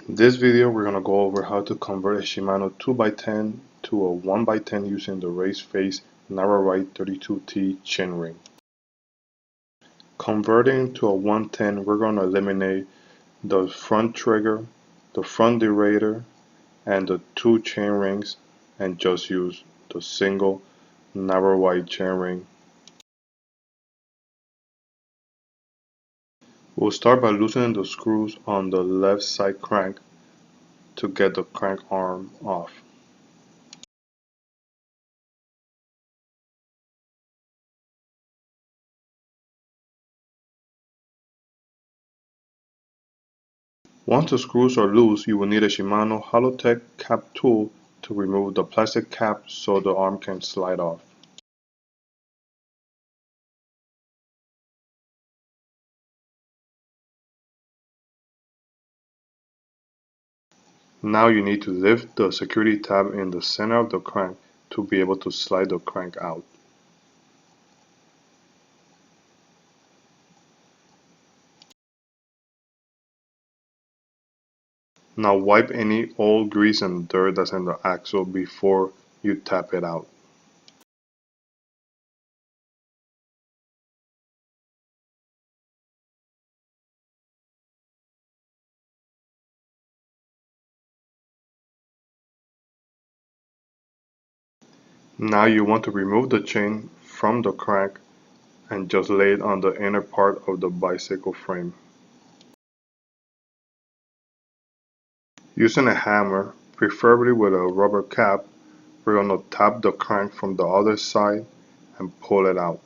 In this video, we're going to go over how to convert a Shimano 2x10 to a 1x10 using the RaceFace Narrow Wide 32T chain ring. Converting to a 110, we're going to eliminate the front trigger, the front derailleur, and the two chain rings, and just use the single narrow wide chain ring. We'll start by loosening the screws on the left side crank to get the crank arm off. Once the screws are loose, you will need a Shimano Hollowtech cap tool to remove the plastic cap so the arm can slide off. Now you need to lift the security tab in the center of the crank to be able to slide the crank out. Now wipe any old grease and dirt that's in the axle before you tap it out. Now you want to remove the chain from the crank and just lay it on the inner part of the bicycle frame. Using a hammer, preferably with a rubber cap, we're going to tap the crank from the other side and pull it out.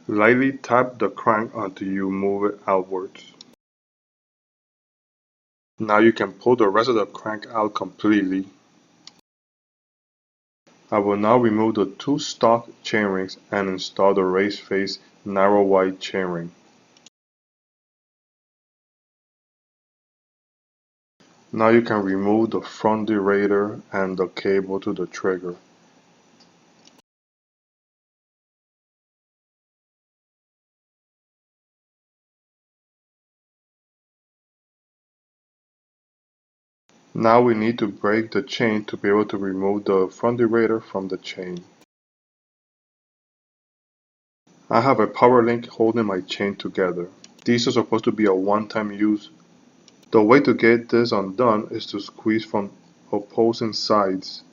Lightly tap the crank until you move it outwards. Now you can pull the rest of the crank out completely. I will now remove the two stock chainrings and install the RaceFace Narrow Wide Chain. Now you can remove the front derailleur and the cable to the trigger. Now we need to break the chain to be able to remove the front derailleur from the chain. I have a power link holding my chain together. These are supposed to be a one-time use. The way to get this undone is to squeeze from opposing sides.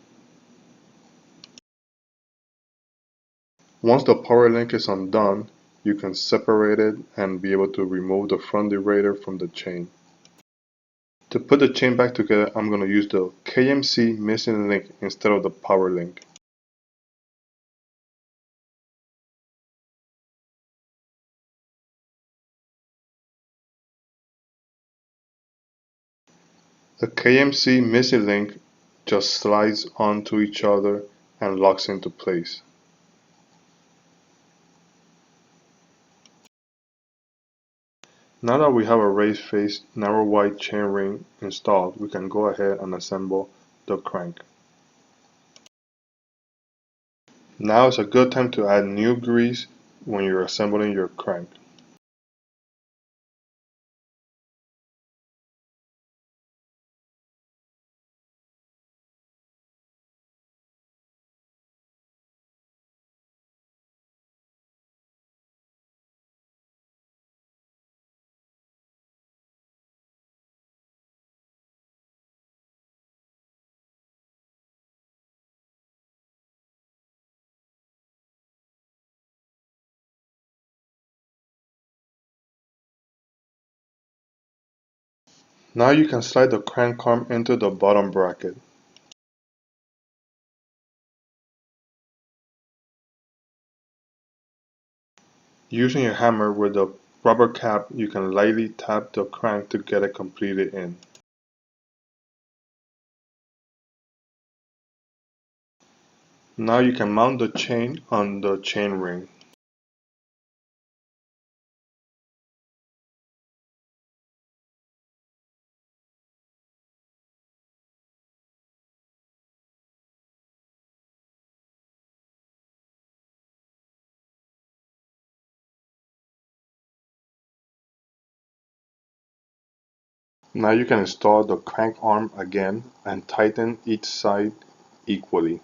Once the power link is undone, you can separate it and be able to remove the front derailleur from the chain. To put the chain back together, I'm going to use the KMC missing link instead of the power link. The KMC missing link just slides onto each other and locks into place. Now that we have a RaceFace Narrow Wide Chain ring installed, we can go ahead and assemble the crank. Now is a good time to add new grease when you're assembling your crank. Now you can slide the crank arm into the bottom bracket. Using a hammer with a rubber cap, you can lightly tap the crank to get it completed in. Now you can mount the chain on the chain ring. Now you can install the crank arm again and tighten each side equally.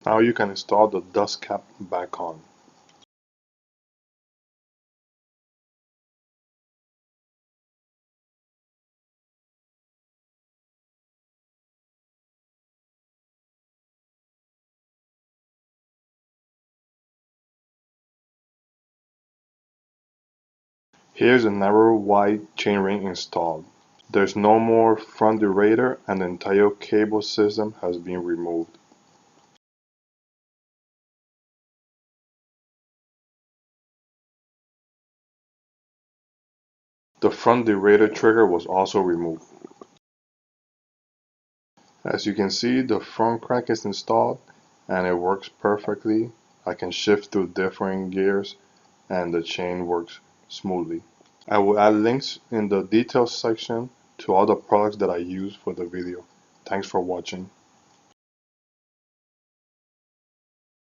Now you can install the dust cap back on. Here's a narrow wide chainring installed. There's no more front derailleur and the entire cable system has been removed. The front derailleur trigger was also removed. As you can see, the front crank is installed and it works perfectly. I can shift through different gears and the chain works smoothly. I will add links in the details section to all the products that I use for the video. Thanks for watching.